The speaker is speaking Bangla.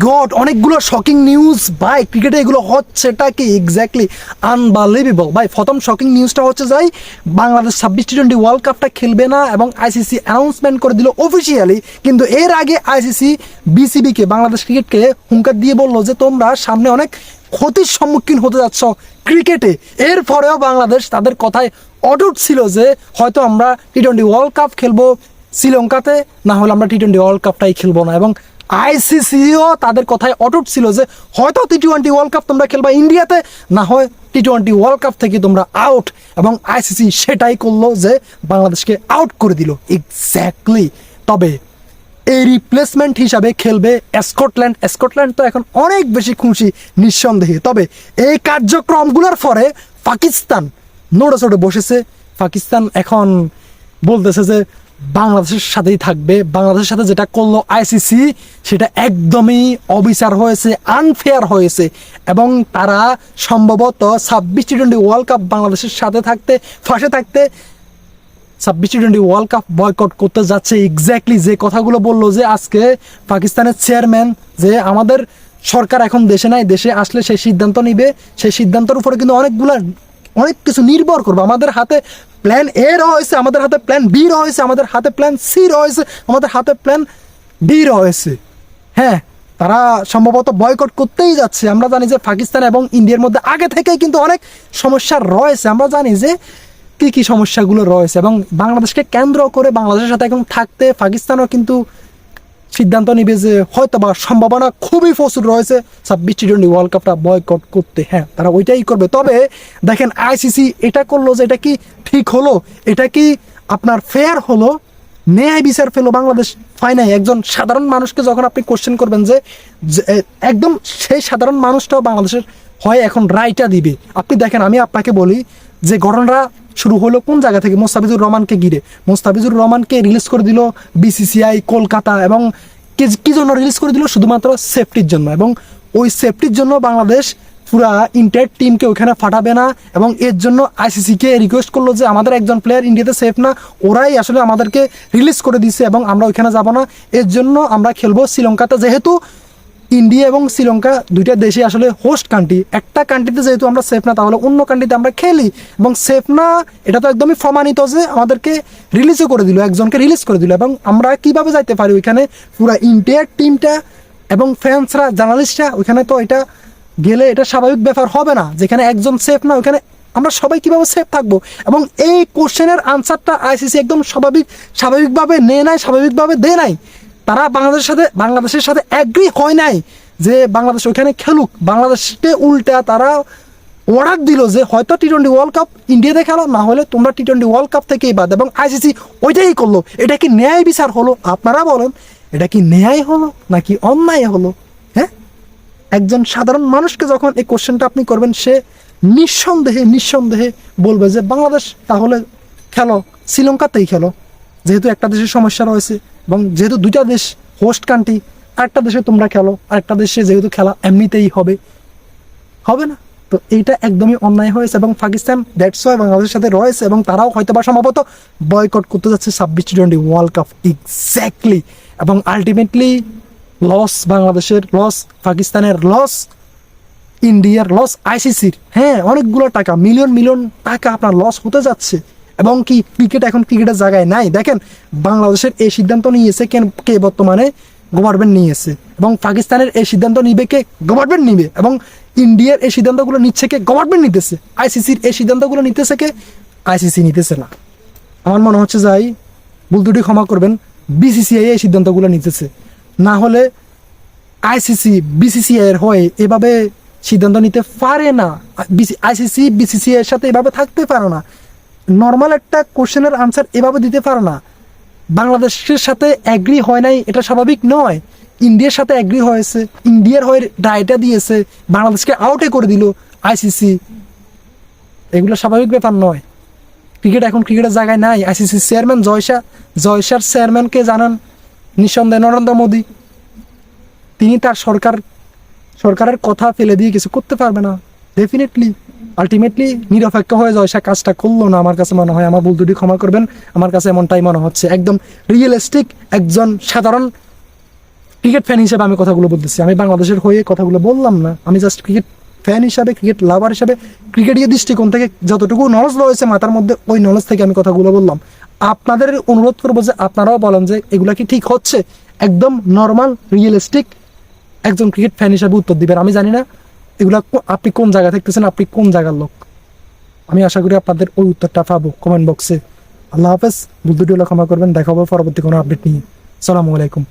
গড, অনেকগুলো শকিং নিউজ ভাই ক্রিকেটে এগুলো হচ্ছেটা কি এক্স্যাক্টলি আনবিলিভেবল ভাই। প্রথম শকিং নিউজটা হচ্ছে যাই বাংলাদেশ 26 টি20 ওয়ার্ল্ড কাপটা খেলবে না এবং আইসিসি অ্যানাউন্সমেন্ট করে দিল অফিসিয়ালি। কিন্তু এর আগে আইসিসি বিসিবিকে, বাংলাদেশ ক্রিকেটকে হুঙ্কার দিয়ে বললো যে তোমরা সামনে অনেক ক্ষতির সম্মুখীন হতে যাচ্ছ ক্রিকেটে। এরপরেও বাংলাদেশ তাদের কথায় অটুট ছিল যে হয়তো আমরা টি20 ওয়ার্ল্ড কাপ খেলবো শ্রীলঙ্কাতে, না হলে আমরা টি20 ওয়ার্ল্ড কাপটাই খেলবো না। এবং আইসিসিও তাদের কথায় অটুট ছিল যে হয়তো টি20 ওয়ার্ল্ড কাপ তোমরা খেলবা ইন্ডিয়াতে, না হয় টি20 ওয়ার্ল্ড কাপ থেকে তোমরা আউট। এবং আইসিসি সেটাই করলো যে বাংলাদেশকে আউট করে দিল এক্স্যাক্টলি। তবে এই রিপ্লেসমেন্ট হিসাবে খেলবে স্কটল্যান্ড। স্কটল্যান্ড তো এখন অনেক বেশি খুশি নিঃসন্দেহে। তবে এই কার্যক্রমগুলোর পরে পাকিস্তান নোড়ে বসেছে। পাকিস্তান এখন বলতেছে যে বাংলাদেশের সাথেই থাকবে। বাংলাদেশের সাথে যেটা করলো আইসিসি সেটা একদমই অবিচার হয়েছে, আনফেয়ার হয়েছে। এবং তারা সম্ভবত 26 টি20 ওয়ার্ল্ড কাপ বাংলাদেশের সাথে থাকতে, ফাঁসে থাকতে 26 টি20 ওয়ার্ল্ড কাপ বয়কট করতে যাচ্ছে। এক্স্যাক্টলি যে কথাগুলো বললো যে আজকে পাকিস্তানের চেয়ারম্যান, যে আমাদের সরকার এখন দেশে নাই, দেশে আসলে সেই সিদ্ধান্ত নিবে, সেই সিদ্ধান্তের উপরে কিন্তু অনেক কিছু নির্ভর করবে। আমাদের হাতে প্ল্যান এ রয়েছে, আমাদের হাতে প্ল্যান বি রয়েছে, আমাদের হাতে প্ল্যান সি রয়েছে, আমাদের হাতে প্ল্যান ডি রয়েছে। হ্যাঁ, তারা সম্ভবত বয়কট করতেই যাচ্ছে। আমরা জানি যে পাকিস্তান এবং ইন্ডিয়ার মধ্যে আগে থেকেই কিন্তু অনেক সমস্যা রয়েছে। আমরা জানি যে কী কী সমস্যাগুলো রয়েছে এবং বাংলাদেশকে কেন্দ্র করে বাংলাদেশের সাথে এখন থাকতে পাকিস্তানও কিন্তু সিদ্ধান্ত নিবে যে হয়তো বা সম্ভাবনা খুবই প্রচুর রয়েছে 26 টি20 ওয়ার্ল্ড কাপটা বয়কট করতে। হ্যাঁ, তারা ওইটাই করবে। তবে দেখেন আইসিসি এটা করলো যে এটা কি ঠিক হলো, এটা কি আপনার ফেয়ার হলো, ন্যায় বিচার পেলো বাংলাদেশ? হয় নাই। একজন সাধারণ মানুষকে যখন আপনি কোশ্চেন করবেন যে একদম সেই সাধারণ মানুষটাও বাংলাদেশের হয় এখন রায়টা দিবে। আপনি দেখেন, আমি আপনাকে বলি যে ঘটনাটা শুরু হলো কোন জায়গা থেকে? মোস্তাফিজুর রহমানকে ঘিরে। মোস্তাফিজুর রহমানকে রিলিজ করে দিল বিসিসিআই কলকাতা। এবং কি জন্য রিলিজ করে দিল? শুধুমাত্র সেফটির জন্য। এবং ওই সেফটির জন্য বাংলাদেশ পুরা ইন্টার টিমকে ওইখানে ফাটাবে না। এবং এর জন্য আইসিসিকে রিকোয়েস্ট করলো যে আমাদের একজন প্লেয়ার ইন্ডিয়াতে সেফ না, ওরাই আসলে আমাদেরকে রিলিজ করে দিছে এবং আমরা ওইখানে যাব না। এর জন্য আমরা খেলবো শ্রীলঙ্কাতে। যেহেতু ইন্ডিয়া এবং শ্রীলঙ্কা দুইটা দেশে আসলে হোস্ট কান্ট্রি, একটা কান্ট্রিতে যেহেতু আমরা সেফ না, তাহলে অন্য কান্ট্রিতে আমরা খেলি। এবং সেফ না এটা তো একদমই প্রমাণিত যে আমাদেরকে রিলিজও করে দিল, একজনকে রিলিজ করে দিল। এবং আমরা কিভাবে যাইতে পারি ওইখানে? পুরো ইন্ডিয়ার টিমটা এবং ফ্যান্সরা, জার্নালিস্টরা ওইখানে, তো এটা গেলে এটা স্বাভাবিক ব্যাপার হবে না। যেখানে একজন সেফ না, ওইখানে আমরা সবাই কিভাবে সেফ থাকবো? এবং এই কোশ্চেনের আনসারটা আইসিসি একদম স্বাভাবিকভাবে নেয় নাই, স্বাভাবিকভাবে দেয় নাই। তারা বাংলাদেশের সাথে অ্যাগ্রি হয় নাই যে বাংলাদেশ ওইখানে খেলুক। বাংলাদেশকে উল্টা তারা অর্ডার দিল যে হয়তো টি20 ওয়ার্ল্ড কাপ ইন্ডিয়াতে খেলো, না হলে তোমরা টি20 ওয়ার্ল্ড কাপ থেকেই বাদ। এবং আইসিসি ওইটাই করলো। এটা কি ন্যায় বিচার হলো? আপনারা বলেন, এটা কি ন্যায় হলো নাকি অন্যায় হলো? হ্যাঁ, একজন সাধারণ মানুষকে যখন এই কোশ্চেনটা আপনি করবেন, সে নিঃসন্দেহে বলবে যে বাংলাদেশ তাহলে খেলো, শ্রীলঙ্কাতেই খেলো, যেহেতু একটা দেশের সমস্যা রয়েছে এবং যেহেতু দুইটা দেশ হোস্ট কান্ট্রি, আরেকটা দেশে তোমরা খেলো, আরেকটা দেশে যেহেতু খেলা এমনিতেই হবে না। তো এইটা একদমই অন্যায় হয়েছে। এবং পাকিস্তান দ্যাটস ওয়াই বাংলাদেশের সাথে রয়েছে এবং তারাও হয়তো বা সম্ভবত বয়কট করতে যাচ্ছে 26 টি20 ওয়ার্ল্ড কাপ এক্স্যাক্টলি। এবং আলটিমেটলি লস বাংলাদেশের, লস পাকিস্তানের, লস ইন্ডিয়ার, লস আইসিসির। হ্যাঁ, অনেকগুলো টাকা, মিলিয়ন টাকা আপনার লস হতে যাচ্ছে। এবং কি ক্রিকেট এখন ক্রিকেটের জায়গায় নাই। দেখেন বাংলাদেশের এই সিদ্ধান্ত নিয়েছে কে? বর্তমানে গভর্নমেন্ট নিয়েছে। এবং পাকিস্তানের এই সিদ্ধান্ত নিবে কে? গভর্নমেন্ট নিবে। এবং ইন্ডিয়ার এই সিদ্ধান্তগুলো নিচ্ছে কে? গভর্নমেন্ট নিতেছে। আইসিসির এই সিদ্ধান্তগুলো নিতেছে কে? আইসিসি নিতেছে না। আমার মনে হচ্ছে যাই, ভুল ত্রুটি ক্ষমা করবেন, বিসিসিআই এই সিদ্ধান্তগুলো নিতেছে। না হলে আইসিসি বিসিসিআই এর হয়ে এভাবে সিদ্ধান্ত নিতে পারে না। আইসিসি বিসিসিআই এর সাথে এভাবে থাকতে পারে না। নর্মাল একটা কোশ্চেনের আনসার এভাবে দিতে পারে না। বাংলাদেশের সাথে অ্যাগ্রি হয় নাই, এটা স্বাভাবিক নয়। ইন্ডিয়ার সাথে অ্যাগ্রি হয়েছে, ইন্ডিয়ার হয়ে রায়টা দিয়েছে, বাংলাদেশকে আউটে করে দিল আইসিসি। এগুলো স্বাভাবিক ব্যাপার নয়। ক্রিকেট এখন ক্রিকেটের জায়গায় নাই। আইসিসি চেয়ারম্যান জয়শার চেয়ারম্যানকে জানান নিঃসন্দেহে নরেন্দ্র মোদী। তিনি তার সরকারের কথা ফেলে দিয়ে কিছু করতে পারবে না। ডেফিনেটলি আলটিমেটলি নিরপেক্ষ হয়ে জয়শা কাজটা করলো না আমার কাছে মনে হয়। আমার ভুল ত্রুটি ক্ষমা করবেন, আমার কাছে এমনটাই মনে হচ্ছে। একদম রিয়েলিস্টিক একজন সাধারণ ক্রিকেট ফ্যান হিসেবে আমি কথাগুলো বলতেছি, আমি বাংলাদেশের হয়ে কথাগুলো বললাম না, আমি জাস্ট ক্রিকেট ফ্যান হিসাবে, ক্রিকেট লাভার হিসাবে, ক্রিকেটের দৃষ্টিকোণ থেকে যতটুকু নলেজ রয়েছে মাথার মধ্যে, ওই নলেজ থেকে আমি কথাগুলো বললাম। আপনাদের অনুরোধ করবো যে আপনারাও বলেন যে এগুলা কি ঠিক হচ্ছে, একদম নর্মাল রিয়েলিস্টিক একজন ক্রিকেট ফ্যান হিসাবে উত্তর দিবেন। আমি জানি না এগুলা আপনি কোন জায়গা থাকতেছেন, আপনি কোন জায়গার লোক। আমি আশা করি আপনাদের ওই উত্তরটা পাবো কমেন্ট বক্সে। আল্লাহ হাফেজ, ভুল ত্রুটি হলে ক্ষমা করবেন। দেখা হবে পরবর্তী কোনো আপডেট নিয়ে। আসসালামু আলাইকুম।